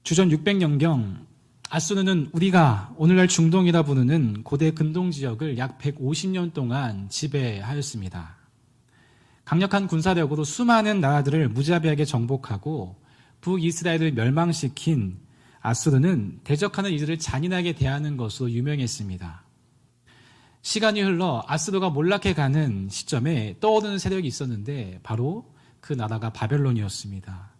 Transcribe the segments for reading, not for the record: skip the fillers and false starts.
주전 600년경 아수르는 우리가 오늘날 중동이라 부르는 고대 근동 지역을 약 150년 동안 지배하였습니다. 강력한 군사력으로 수많은 나라들을 무자비하게 정복하고 북이스라엘을 멸망시킨 아수르는 대적하는 이들을 잔인하게 대하는 것으로 유명했습니다. 시간이 흘러 아수르가 몰락해가는 시점에 떠오르는 세력이 있었는데 바로 그 나라가 바벨론이었습니다.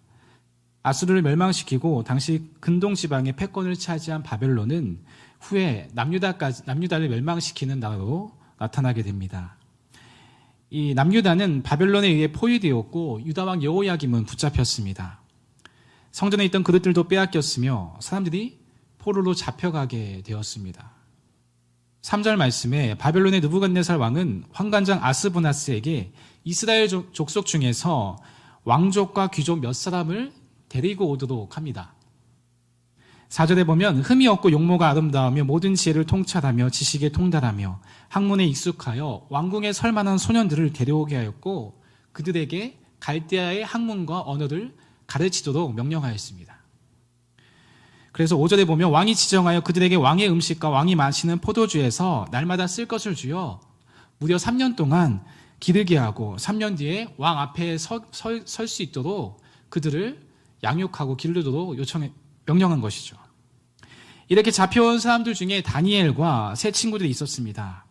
아수르를 멸망시키고 당시 근동 지방의 패권을 차지한 바벨론은 후에 남유다를 멸망시키는 나라로 나타나게 됩니다. 이 남유다는 바벨론에 의해 포위되었고 유다왕 여호야김은 붙잡혔습니다. 성전에 있던 그릇들도 빼앗겼으며 사람들이 포로로 잡혀가게 되었습니다. 3절 말씀에 바벨론의 느부갓네살 왕은 환관장 아스부나스에게 이스라엘 족속 중에서 왕족과 귀족 몇 사람을 데리고 오도록 합니다. 4절에 보면 흠이 없고 용모가 아름다우며 모든 지혜를 통찰하며 지식에 통달하며 학문에 익숙하여 왕궁에 설 만한 소년들을 데려오게 하였고 그들에게 갈대아의 학문과 언어를 가르치도록 명령하였습니다. 그래서 5절에 보면 왕이 지정하여 그들에게 왕의 음식과 왕이 마시는 포도주에서 날마다 쓸 것을 주어 무려 3년 동안 기르게 하고 3년 뒤에 왕 앞에 설 수 있도록 그들을 양육하고 기르도록 명령한 것이죠. 이렇게 잡혀온 사람들 중에 다니엘과 세 친구들이 있었습니다.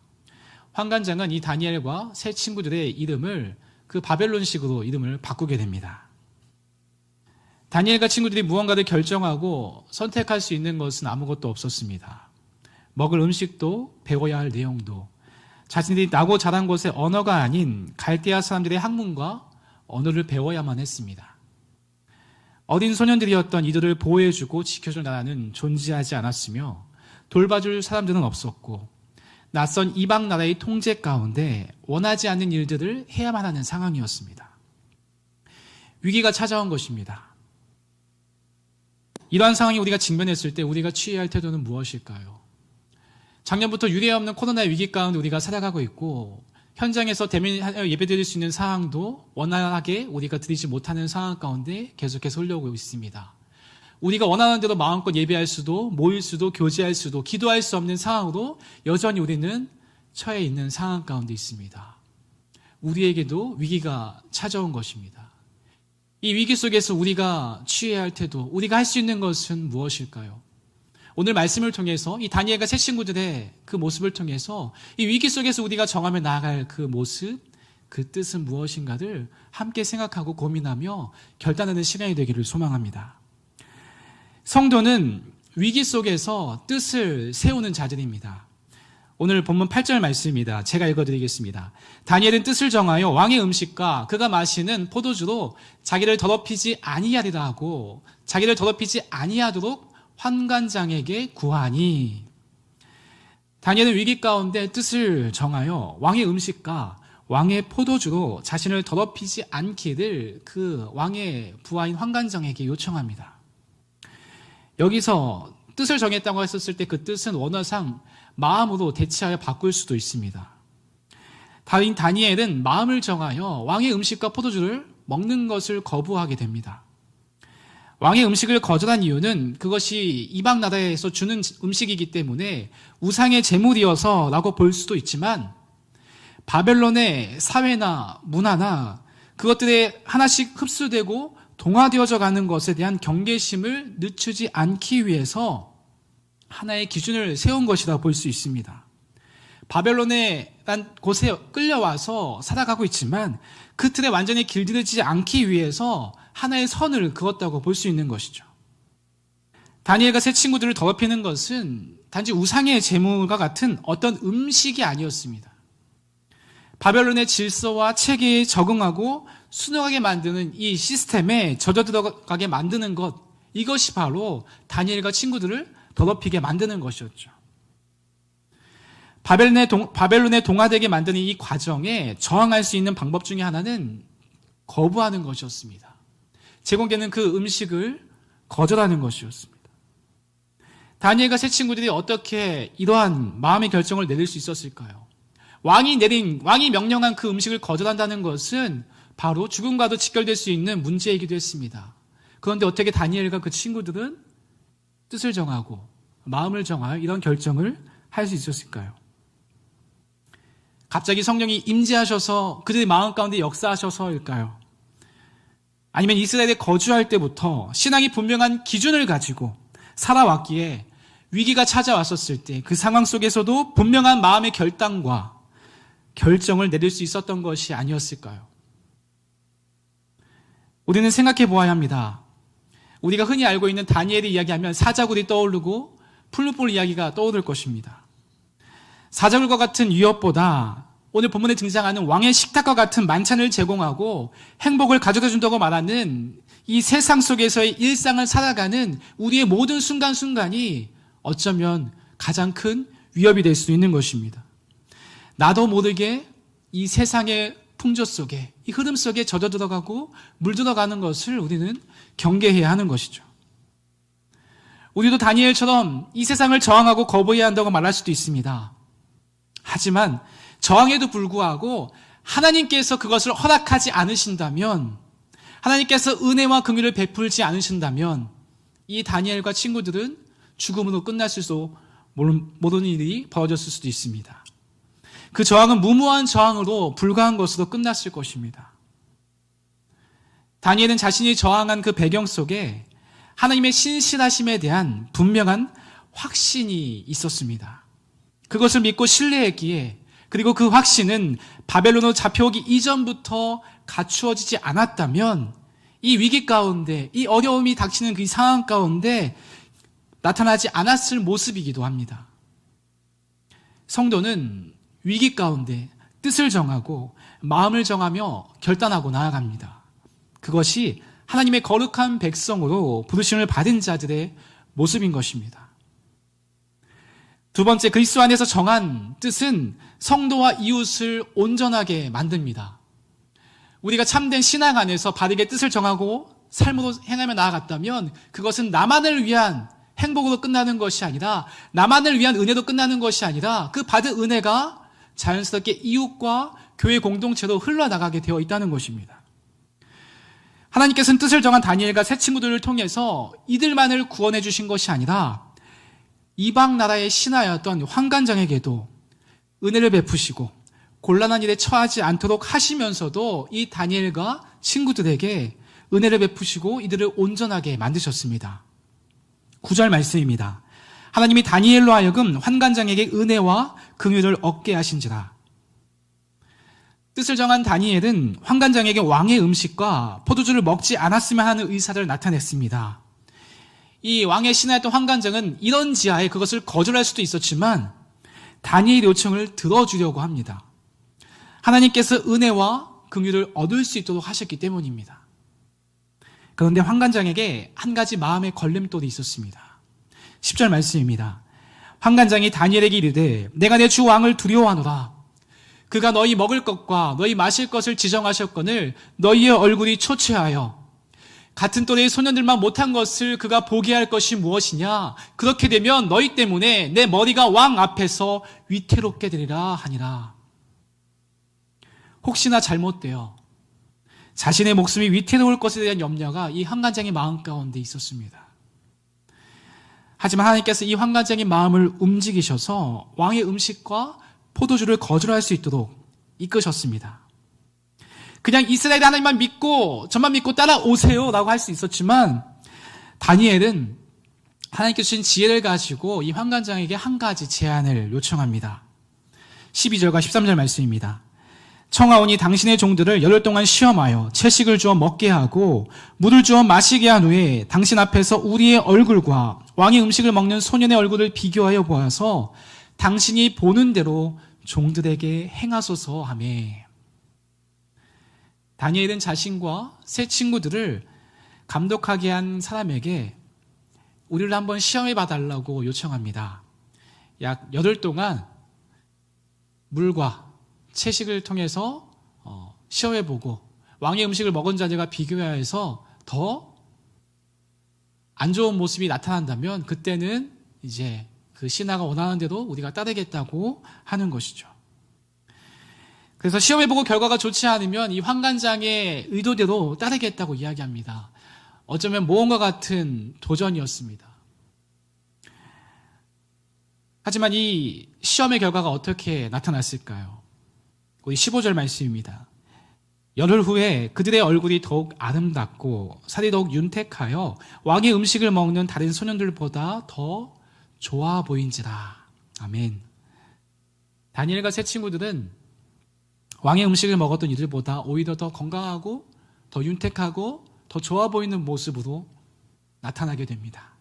환관장은 이 다니엘과 세 친구들의 이름을 그 바벨론식으로 이름을 바꾸게 됩니다. 다니엘과 친구들이 무언가를 결정하고 선택할 수 있는 것은 아무것도 없었습니다. 먹을 음식도 배워야 할 내용도 자신들이 나고 자란 곳의 언어가 아닌 갈대아 사람들의 학문과 언어를 배워야만 했습니다. 어린 소년들이었던 이들을 보호해주고 지켜줄 나라는 존재하지 않았으며 돌봐줄 사람들은 없었고 낯선 이방 나라의 통제 가운데 원하지 않는 일들을 해야만 하는 상황이었습니다. 위기가 찾아온 것입니다. 이러한 상황이 우리가 직면했을 때 우리가 취해야 할 태도는 무엇일까요? 작년부터 유례 없는 코로나 위기 가운데 우리가 살아가고 있고 현장에서 대면하여 예배드릴 수 있는 상황도 원활하게 우리가 드리지 못하는 상황 가운데 계속해서 흘러오고 있습니다. 우리가 원하는 대로 마음껏 예배할 수도 모일 수도 교제할 수도 기도할 수 없는 상황으로 여전히 우리는 처해 있는 상황 가운데 있습니다. 우리에게도 위기가 찾아온 것입니다. 이 위기 속에서 우리가 취해야 할 태도, 우리가 할 수 있는 것은 무엇일까요? 오늘 말씀을 통해서 이 다니엘과 세 친구들의 그 모습을 통해서 이 위기 속에서 우리가 정하며 나아갈 그 모습, 그 뜻은 무엇인가를 함께 생각하고 고민하며 결단하는 시간이 되기를 소망합니다. 성도는 위기 속에서 뜻을 세우는 자들입니다. 오늘 본문 8절 말씀입니다. 제가 읽어드리겠습니다. 다니엘은 뜻을 정하여 왕의 음식과 그가 마시는 포도주로 자기를 더럽히지 아니하리라 하고 자기를 더럽히지 아니하도록 환관장에게 구하니. 다니엘은 위기 가운데 뜻을 정하여 왕의 음식과 왕의 포도주로 자신을 더럽히지 않기를 그 왕의 부하인 환관장에게 요청합니다. 여기서 뜻을 정했다고 했었을 때 그 뜻은 원어상 마음으로 대체하여 바꿀 수도 있습니다. 다니엘은 마음을 정하여 왕의 음식과 포도주를 먹는 것을 거부하게 됩니다. 왕의 음식을 거절한 이유는 그것이 이방 나라에서 주는 음식이기 때문에 우상의 제물이어서라고 볼 수도 있지만 바벨론의 사회나 문화나 그것들에 하나씩 흡수되고 동화되어져 가는 것에 대한 경계심을 늦추지 않기 위해서 하나의 기준을 세운 것이라 볼 수 있습니다. 바벨론의 곳에 끌려와서 살아가고 있지만 그 틀에 완전히 길들이지 않기 위해서 하나의 선을 그었다고 볼 수 있는 것이죠. 다니엘과 세 친구들을 더럽히는 것은 단지 우상의 제물과 같은 어떤 음식이 아니었습니다. 바벨론의 질서와 체계에 적응하고 순응하게 만드는 이 시스템에 젖어들어가게 만드는 것, 이것이 바로 다니엘과 친구들을 더럽히게 만드는 것이었죠. 바벨론에 동화되게 만드는 이 과정에 저항할 수 있는 방법 중에 하나는 거부하는 것이었습니다. 제공되는 그 음식을 거절하는 것이었습니다. 다니엘과 세 친구들이 어떻게 이러한 마음의 결정을 내릴 수 있었을까요? 왕이 명령한 그 음식을 거절한다는 것은 바로 죽음과도 직결될 수 있는 문제이기도 했습니다. 그런데 어떻게 다니엘과 그 친구들은 뜻을 정하고 마음을 정하여 이런 결정을 할 수 있었을까요? 갑자기 성령이 임재하셔서 그들의 마음 가운데 역사하셔서일까요? 아니면 이스라엘에 거주할 때부터 신앙이 분명한 기준을 가지고 살아왔기에 위기가 찾아왔었을 때 그 상황 속에서도 분명한 마음의 결단과 결정을 내릴 수 있었던 것이 아니었을까요? 우리는 생각해 보아야 합니다. 우리가 흔히 알고 있는 다니엘의 이야기하면 사자굴이 떠오르고 풀무불 이야기가 떠오를 것입니다. 사자굴과 같은 위협보다 오늘 본문에 등장하는 왕의 식탁과 같은 만찬을 제공하고 행복을 가져다 준다고 말하는 이 세상 속에서의 일상을 살아가는 우리의 모든 순간순간이 어쩌면 가장 큰 위협이 될 수 있는 것입니다. 나도 모르게 이 세상의 풍조 속에, 이 흐름 속에 젖어 들어가고 물들어가는 것을 우리는 경계해야 하는 것이죠. 우리도 다니엘처럼 이 세상을 저항하고 거부해야 한다고 말할 수도 있습니다. 하지만 저항에도 불구하고 하나님께서 그것을 허락하지 않으신다면, 하나님께서 은혜와 긍휼을 베풀지 않으신다면 이 다니엘과 친구들은 죽음으로 끝났을 수도 모르는 일이 벌어졌을 수도 있습니다. 그 저항은 무모한 저항으로 불과한 것으로 끝났을 것입니다. 다니엘은 자신이 저항한 그 배경 속에 하나님의 신실하심에 대한 분명한 확신이 있었습니다. 그것을 믿고 신뢰했기에, 그리고 그 확신은 바벨론으로 잡혀오기 이전부터 갖추어지지 않았다면 이 위기 가운데, 이 어려움이 닥치는 그 상황 가운데 나타나지 않았을 모습이기도 합니다. 성도는 위기 가운데 뜻을 정하고 마음을 정하며 결단하고 나아갑니다. 그것이 하나님의 거룩한 백성으로 부르심을 받은 자들의 모습인 것입니다. 두 번째, 그리스도 안에서 정한 뜻은 성도와 이웃을 온전하게 만듭니다. 우리가 참된 신앙 안에서 바르게 뜻을 정하고 삶으로 행하며 나아갔다면 그것은 나만을 위한 행복으로 끝나는 것이 아니라, 나만을 위한 은혜로 끝나는 것이 아니라 그 받은 은혜가 자연스럽게 이웃과 교회 공동체로 흘러나가게 되어 있다는 것입니다. 하나님께서는 뜻을 정한 다니엘과 새 친구들을 통해서 이들만을 구원해 주신 것이 아니라 이방 나라의 신하였던 환관장에게도 은혜를 베푸시고 곤란한 일에 처하지 않도록 하시면서도 이 다니엘과 친구들에게 은혜를 베푸시고 이들을 온전하게 만드셨습니다. 9절 말씀입니다. 하나님이 다니엘로 하여금 환관장에게 은혜와 긍휼을 얻게 하신지라. 뜻을 정한 다니엘은 환관장에게 왕의 음식과 포도주를 먹지 않았으면 하는 의사를 나타냈습니다. 이 왕의 신하였던 환관장은 이런 지하에 그것을 거절할 수도 있었지만 다니엘의 요청을 들어주려고 합니다. 하나님께서 은혜와 긍휼을 얻을 수 있도록 하셨기 때문입니다. 그런데 환관장에게 한 가지 마음의 걸림돌이 있었습니다. 10절 말씀입니다. 환관장이 다니엘에게 이르되 내가 내 주 왕을 두려워하노라. 그가 너희 먹을 것과 너희 마실 것을 지정하셨거늘 너희의 얼굴이 초췌하여 같은 또래의 소년들만 못한 것을 그가 보게 할 것이 무엇이냐. 그렇게 되면 너희 때문에 내 머리가 왕 앞에서 위태롭게 되리라 하니라. 혹시나 잘못되어 자신의 목숨이 위태로울 것에 대한 염려가 이 환관장의 마음 가운데 있었습니다. 하지만 하나님께서 이 환관장의 마음을 움직이셔서 왕의 음식과 포도주를 거절할 수 있도록 이끄셨습니다. 그냥 이스라엘 하나님만 믿고 저만 믿고 따라오세요 라고 할 수 있었지만 다니엘은 하나님께서 주신 지혜를 가지고 이 환관장에게 한 가지 제안을 요청합니다. 12절과 13절 말씀입니다. 청하오니 당신의 종들을 열흘 동안 시험하여 채식을 주어 먹게 하고 물을 주어 마시게 한 후에 당신 앞에서 우리의 얼굴과 왕의 음식을 먹는 소년의 얼굴을 비교하여 보아서 당신이 보는 대로 종들에게 행하소서 하매. 다니엘은 자신과 새 친구들을 감독하게 한 사람에게 우리를 한번 시험해 봐달라고 요청합니다. 약 8일 동안 물과 채식을 통해서 시험해보고 왕의 음식을 먹은 자들과 비교해서 더 안 좋은 모습이 나타난다면 그때는 이제 그 신하가 원하는 대로 우리가 따르겠다고 하는 것이죠. 그래서 시험해보고 결과가 좋지 않으면 이 환관장의 의도대로 따르겠다고 이야기합니다. 어쩌면 모험과 같은 도전이었습니다. 하지만 이 시험의 결과가 어떻게 나타났을까요? 우리 15절 말씀입니다. 열흘 후에 그들의 얼굴이 더욱 아름답고 살이 더욱 윤택하여 왕의 음식을 먹는 다른 소년들보다 더 좋아 보인지라. 아멘. 다니엘과 세 친구들은 왕의 음식을 먹었던 이들보다 오히려 더 건강하고 더 윤택하고 더 좋아 보이는 모습으로 나타나게 됩니다.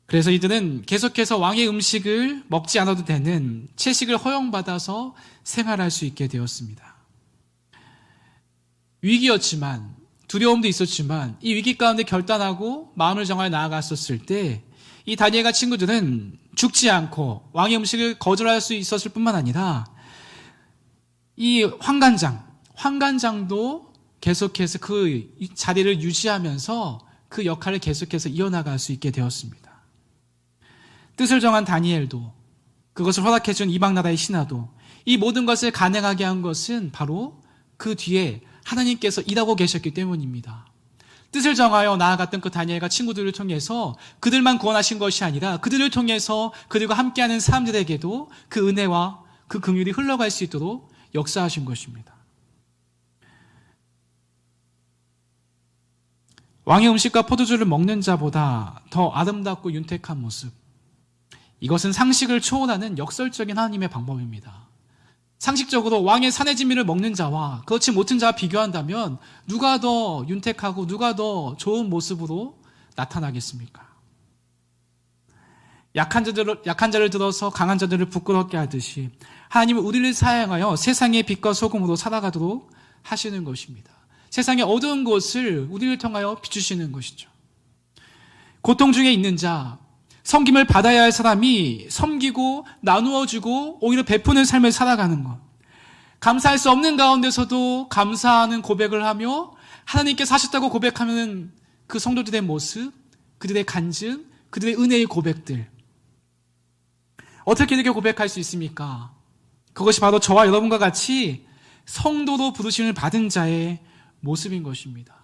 그래서 이들은 계속해서 왕의 음식을 먹지 않아도 되는 채식을 허용받아서 생활할 수 있게 되었습니다. 위기였지만, 두려움도 있었지만 이 위기 가운데 결단하고 마음을 정하여 나아갔었을 때 이 다니엘과 친구들은 죽지 않고 왕의 음식을 거절할 수 있었을 뿐만 아니라 이 환관장도 계속해서 그 자리를 유지하면서 그 역할을 계속해서 이어나갈 수 있게 되었습니다. 뜻을 정한 다니엘도, 그것을 허락해준 이방 나라의 신하도, 이 모든 것을 가능하게 한 것은 바로 그 뒤에 하나님께서 일하고 계셨기 때문입니다. 뜻을 정하여 나아갔던 그 다니엘과 친구들을 통해서 그들만 구원하신 것이 아니라 그들을 통해서 그들과 함께하는 사람들에게도 그 은혜와 그 긍휼이 흘러갈 수 있도록 역사하신 것입니다. 왕의 음식과 포도주를 먹는 자보다 더 아름답고 윤택한 모습, 이것은 상식을 초월하는 역설적인 하나님의 방법입니다. 상식적으로 왕의 산의 진미를 먹는 자와 그렇지 못한 자와 비교한다면 누가 더 윤택하고 누가 더 좋은 모습으로 나타나겠습니까? 약한 자를 들어서 강한 자들을 부끄럽게 하듯이 하나님은 우리를 사용하여 세상의 빛과 소금으로 살아가도록 하시는 것입니다. 세상의 어두운 곳을 우리를 통하여 비추시는 것이죠. 고통 중에 있는 자, 섬김을 받아야 할 사람이 섬기고 나누어주고 오히려 베푸는 삶을 살아가는 것. 감사할 수 없는 가운데서도 감사하는 고백을 하며 하나님께서 하셨다고 고백하는 그 성도들의 모습, 그들의 간증, 그들의 은혜의 고백들. 어떻게 이렇게 고백할 수 있습니까? 그것이 바로 저와 여러분과 같이 성도로 부르심을 받은 자의 모습인 것입니다.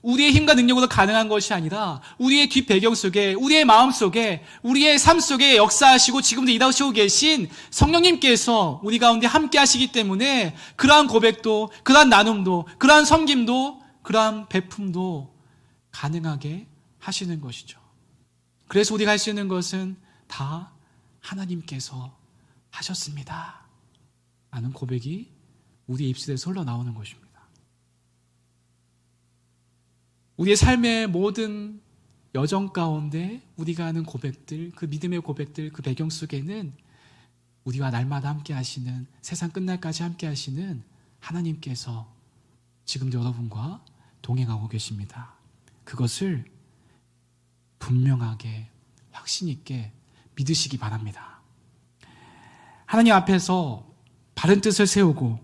우리의 힘과 능력으로 가능한 것이 아니라 우리의 뒷배경 속에, 우리의 마음 속에, 우리의 삶 속에 역사하시고 지금도 일하시고 계신 성령님께서 우리 가운데 함께 하시기 때문에 그러한 고백도, 그러한 나눔도, 그러한 섬김도, 그러한 베품도 가능하게 하시는 것이죠. 그래서 우리가 할 수 있는 것은 다 하나님께서 하셨습니다 라는 고백이 우리의 입술에서 흘러나오는 것입니다. 우리의 삶의 모든 여정 가운데 우리가 하는 고백들, 그 믿음의 고백들, 그 배경 속에는 우리와 날마다 함께 하시는, 세상 끝날까지 함께 하시는 하나님께서 지금도 여러분과 동행하고 계십니다. 그것을 분명하게, 확신 있게 믿으시기 바랍니다. 하나님 앞에서 바른 뜻을 세우고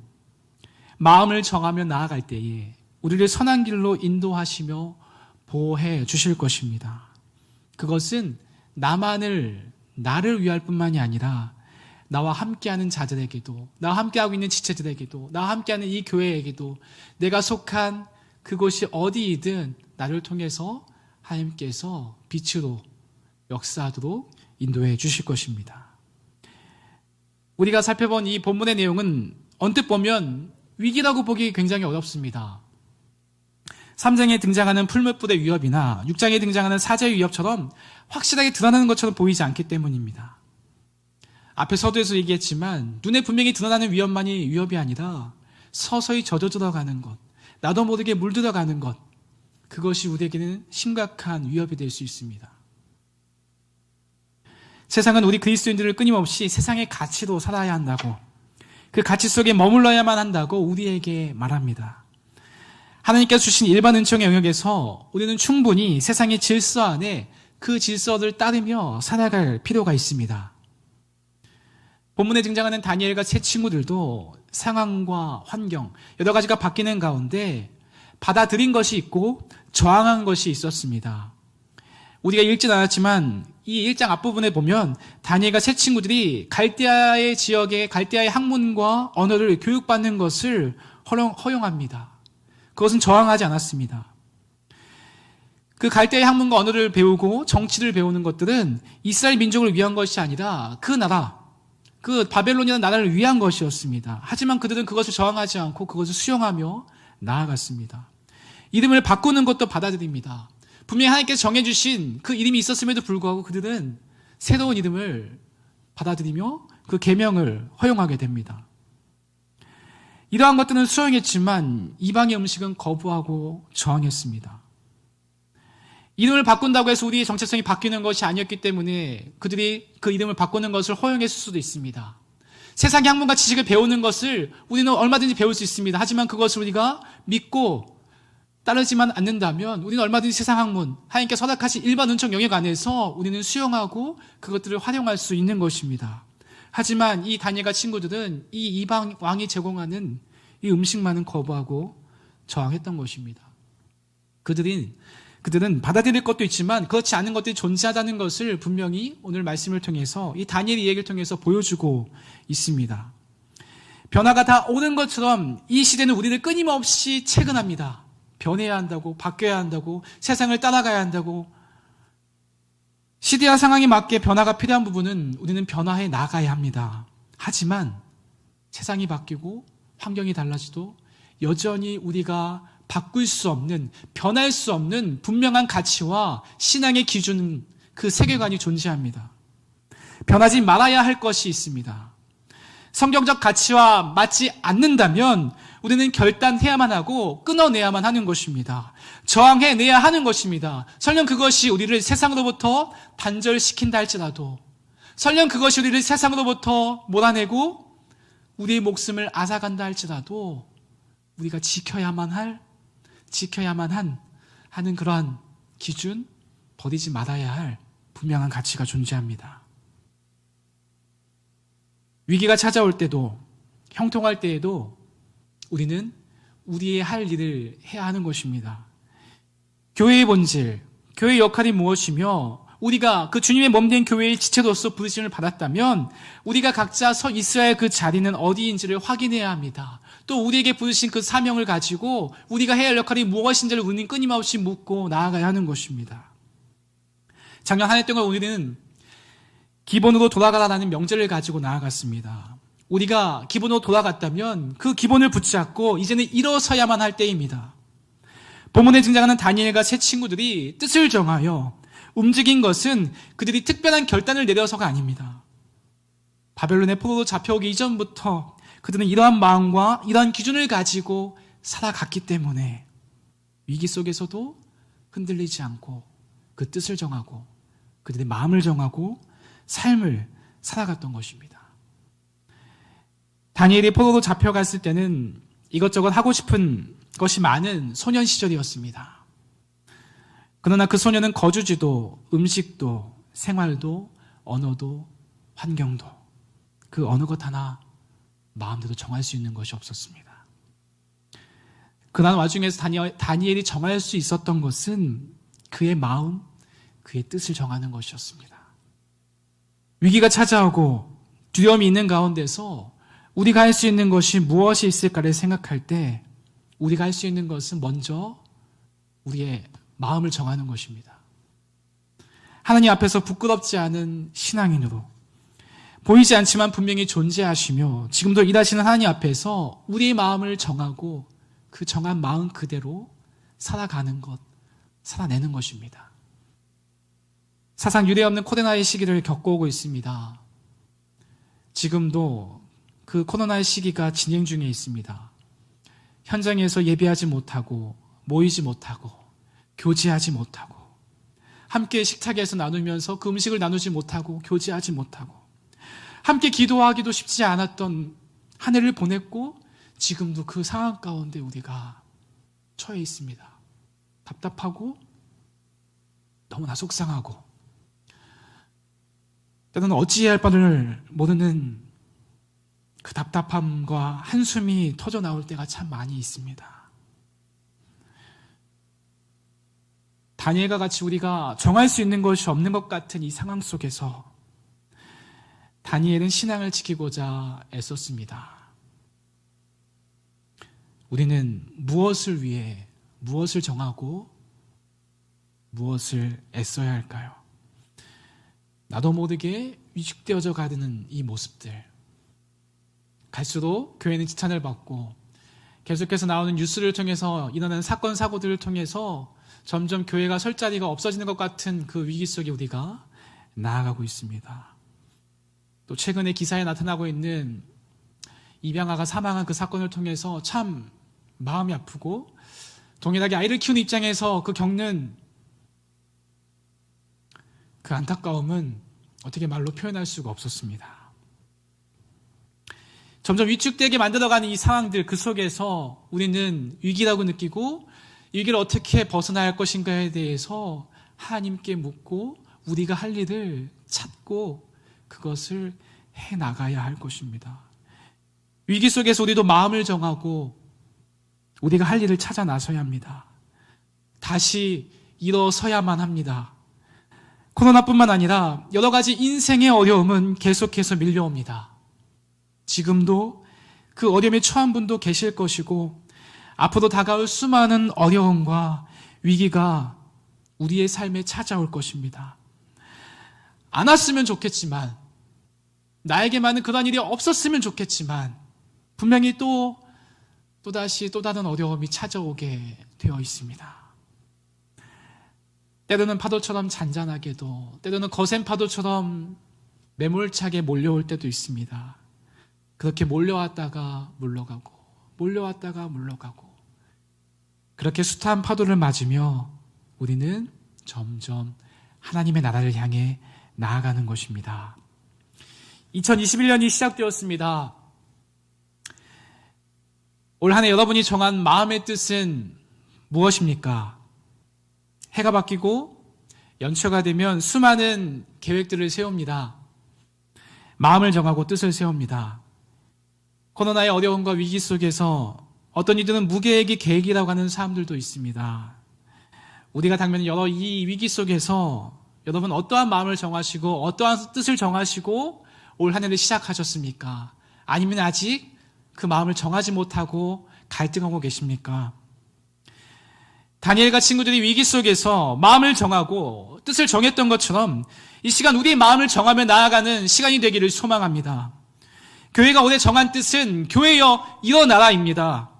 마음을 정하며 나아갈 때에 우리를 선한 길로 인도하시며 보호해 주실 것입니다. 그것은 나를 위할 뿐만이 아니라 나와 함께하는 자들에게도, 나와 함께하고 있는 지체들에게도, 나와 함께하는 이 교회에게도, 내가 속한 그곳이 어디이든 나를 통해서 하나님께서 빛으로 역사하도록 인도해 주실 것입니다. 우리가 살펴본 이 본문의 내용은 언뜻 보면 위기라고 보기 굉장히 어렵습니다. 3장에 등장하는 풀무불의 위협이나 6장에 등장하는 사제의 위협처럼 확실하게 드러나는 것처럼 보이지 않기 때문입니다. 앞에 서두에서 얘기했지만 눈에 분명히 드러나는 위협만이 위협이 아니라 서서히 젖어 들어가는 것, 나도 모르게 물들어가는 것, 그것이 우리에게는 심각한 위협이 될 수 있습니다. 세상은 우리 그리스도인들을 끊임없이 세상의 가치로 살아야 한다고, 그 가치 속에 머물러야만 한다고 우리에게 말합니다. 하나님께서 주신 일반 은총의 영역에서 우리는 충분히 세상의 질서 안에 그 질서를 따르며 살아갈 필요가 있습니다. 본문에 등장하는 다니엘과 세 친구들도 상황과 환경, 여러 가지가 바뀌는 가운데 받아들인 것이 있고 저항한 것이 있었습니다. 우리가 읽진 않았지만 이 1장 앞부분에 보면 다니엘과 세 친구들이 갈대아의 지역의 갈대아의 학문과 언어를 교육받는 것을 허용합니다. 그것은 저항하지 않았습니다. 그 갈대의 학문과 언어를 배우고 정치를 배우는 것들은 이스라엘 민족을 위한 것이 아니라 그 나라, 그 바벨론이라는 나라를 위한 것이었습니다. 하지만 그들은 그것을 저항하지 않고 그것을 수용하며 나아갔습니다. 이름을 바꾸는 것도 받아들입니다. 분명히 하나님께서 정해주신 그 이름이 있었음에도 불구하고 그들은 새로운 이름을 받아들이며 그 계명을 허용하게 됩니다. 이러한 것들은 수용했지만 이방의 음식은 거부하고 저항했습니다. 이름을 바꾼다고 해서 우리의 정체성이 바뀌는 것이 아니었기 때문에 그들이 그 이름을 바꾸는 것을 허용했을 수도 있습니다. 세상의 학문과 지식을 배우는 것을 우리는 얼마든지 배울 수 있습니다. 하지만 그것을 우리가 믿고 따르지만 않는다면 우리는 얼마든지 세상 학문, 하나님께서 허락하신 일반 은총 영역 안에서 우리는 수용하고 그것들을 활용할 수 있는 것입니다. 하지만 이 다니엘과 친구들은 이 이방 왕이 제공하는 이 음식만은 거부하고 저항했던 것입니다. 그들은 받아들일 것도 있지만 그렇지 않은 것들이 존재하다는 것을 분명히 오늘 말씀을 통해서 이 다니엘 이야기를 통해서 보여주고 있습니다. 변화가 다 오는 것처럼 이 시대는 우리를 끊임없이 채근합니다. 변해야 한다고, 바뀌어야 한다고, 세상을 따라가야 한다고. 시대와 상황에 맞게 변화가 필요한 부분은 우리는 변화해 나가야 합니다. 하지만 세상이 바뀌고 환경이 달라지도 여전히 우리가 바꿀 수 없는, 변할 수 없는 분명한 가치와 신앙의 기준, 그 세계관이 존재합니다. 변하지 말아야 할 것이 있습니다. 성경적 가치와 맞지 않는다면 우리는 결단해야만 하고 끊어내야만 하는 것입니다. 저항해내야 하는 것입니다. 설령 그것이 우리를 세상으로부터 단절시킨다 할지라도, 설령 그것이 우리를 세상으로부터 몰아내고 우리의 목숨을 앗아간다 할지라도 우리가 지켜야만 하는 그러한 기준, 버리지 말아야 할 분명한 가치가 존재합니다. 위기가 찾아올 때도, 형통할 때에도 우리는 우리의 할 일을 해야 하는 것입니다. 교회의 본질, 교회의 역할이 무엇이며 우리가 그 주님의 몸된 교회의 지체로서 부르심을 받았다면 우리가 각자 서 있어야 할 그 자리는 어디인지를 확인해야 합니다. 또 우리에게 부르신 그 사명을 가지고 우리가 해야 할 역할이 무엇인지를 우리는 끊임없이 묻고 나아가야 하는 것입니다. 작년 한 해 동안 우리는 기본으로 돌아가라는 명제를 가지고 나아갔습니다. 우리가 기본으로 돌아갔다면 그 기본을 붙잡고 이제는 일어서야만 할 때입니다. 본문에 등장하는 다니엘과 세 친구들이 뜻을 정하여 움직인 것은 그들이 특별한 결단을 내려서가 아닙니다. 바벨론의 포로로 잡혀오기 이전부터 그들은 이러한 마음과 이러한 기준을 가지고 살아갔기 때문에 위기 속에서도 흔들리지 않고 그 뜻을 정하고 그들의 마음을 정하고 삶을 살아갔던 것입니다. 다니엘이 포로로 잡혀갔을 때는 이것저것 하고 싶은 것이 많은 소년 시절이었습니다. 그러나 그 소년은 거주지도, 음식도, 생활도, 언어도, 환경도 그 어느 것 하나 마음대로 정할 수 있는 것이 없었습니다. 그러한 와중에서 다니엘이 정할 수 있었던 것은 그의 마음, 그의 뜻을 정하는 것이었습니다. 위기가 찾아오고 두려움이 있는 가운데서 우리가 할 수 있는 것이 무엇이 있을까를 생각할 때 우리가 할 수 있는 것은 먼저 우리의 마음을 정하는 것입니다. 하나님 앞에서 부끄럽지 않은 신앙인으로 보이지 않지만 분명히 존재하시며 지금도 일하시는 하나님 앞에서 우리의 마음을 정하고 그 정한 마음 그대로 살아가는 것, 살아내는 것입니다. 사상 유례 없는 코로나의 시기를 겪어오고 있습니다. 지금도 그 코로나의 시기가 진행 중에 있습니다. 현장에서 예배하지 못하고 모이지 못하고 교제하지 못하고 함께 식탁에서 나누면서 그 음식을 나누지 못하고 교제하지 못하고 함께 기도하기도 쉽지 않았던 한 해를 보냈고 지금도 그 상황 가운데 우리가 처해 있습니다. 답답하고 너무나 속상하고 때로는 어찌해야 할 바를 모르는 그 답답함과 한숨이 터져 나올 때가 참 많이 있습니다. 다니엘과 같이 우리가 정할 수 있는 것이 없는 것 같은 이 상황 속에서 다니엘은 신앙을 지키고자 애썼습니다. 우리는 무엇을 위해 무엇을 정하고 무엇을 애써야 할까요? 나도 모르게 위축되어져 가는 이 모습들. 갈수록 교회는 지탄을 받고 계속해서 나오는 뉴스를 통해서 일어나는 사건, 사고들을 통해서 점점 교회가 설 자리가 없어지는 것 같은 그 위기 속에 우리가 나아가고 있습니다. 또 최근에 기사에 나타나고 있는 입양아가 사망한 그 사건을 통해서 참 마음이 아프고 동일하게 아이를 키우는 입장에서 그 겪는 그 안타까움은 어떻게 말로 표현할 수가 없었습니다. 점점 위축되게 만들어가는 이 상황들 그 속에서 우리는 위기라고 느끼고 이 위기를 어떻게 벗어나야 할 것인가에 대해서 하나님께 묻고 우리가 할 일을 찾고 그것을 해나가야 할 것입니다. 위기 속에서 우리도 마음을 정하고 우리가 할 일을 찾아 나서야 합니다. 다시 일어서야만 합니다. 코로나뿐만 아니라 여러 가지 인생의 어려움은 계속해서 밀려옵니다. 지금도 그 어려움에 처한 분도 계실 것이고 앞으로 다가올 수많은 어려움과 위기가 우리의 삶에 찾아올 것입니다. 안 왔으면 좋겠지만 나에게만은 그런 일이 없었으면 좋겠지만 분명히 또다시 또 다른 어려움이 찾아오게 되어 있습니다. 때로는 파도처럼 잔잔하게도 때로는 거센 파도처럼 매몰차게 몰려올 때도 있습니다. 그렇게 몰려왔다가 물러가고 몰려왔다가 물러가고 그렇게 숱한 파도를 맞으며 우리는 점점 하나님의 나라를 향해 나아가는 것입니다. 2021년이 시작되었습니다. 올 한 해 여러분이 정한 마음의 뜻은 무엇입니까? 해가 바뀌고 연초가 되면 수많은 계획들을 세웁니다. 마음을 정하고 뜻을 세웁니다. 코로나의 어려움과 위기 속에서 어떤 이들은 무계획이 계획이라고 하는 사람들도 있습니다. 우리가 당면 여러 이 위기 속에서 여러분 어떠한 마음을 정하시고 어떠한 뜻을 정하시고 올 한 해를 시작하셨습니까? 아니면 아직 그 마음을 정하지 못하고 갈등하고 계십니까? 다니엘과 친구들이 위기 속에서 마음을 정하고 뜻을 정했던 것처럼 이 시간 우리의 마음을 정하며 나아가는 시간이 되기를 소망합니다. 교회가 올해 정한 뜻은 교회여 일어나라입니다.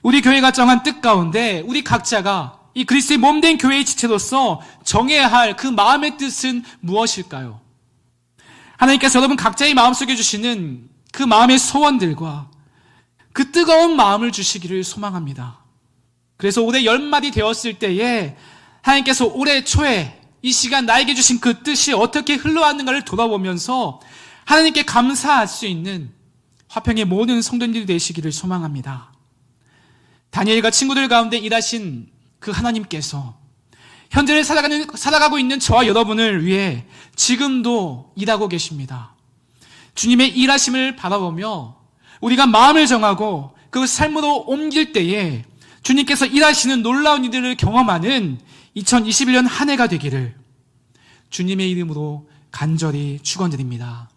우리 교회가 정한 뜻 가운데 우리 각자가 이 그리스도의 몸된 교회의 지체로서 정해야 할 그 마음의 뜻은 무엇일까요? 하나님께서 여러분 각자의 마음속에 주시는 그 마음의 소원들과 그 뜨거운 마음을 주시기를 소망합니다. 그래서 올해 연말이 되었을 때에 하나님께서 올해 초에 이 시간 나에게 주신 그 뜻이 어떻게 흘러왔는가를 돌아보면서 하나님께 감사할 수 있는 화평의 모든 성도님들이 되시기를 소망합니다. 다니엘과 친구들 가운데 일하신 그 하나님께서 현재를 살아가고 있는 저와 여러분을 위해 지금도 일하고 계십니다. 주님의 일하심을 바라보며 우리가 마음을 정하고 그 삶으로 옮길 때에 주님께서 일하시는 놀라운 일들을 경험하는 2021년 한 해가 되기를 주님의 이름으로 간절히 축원드립니다.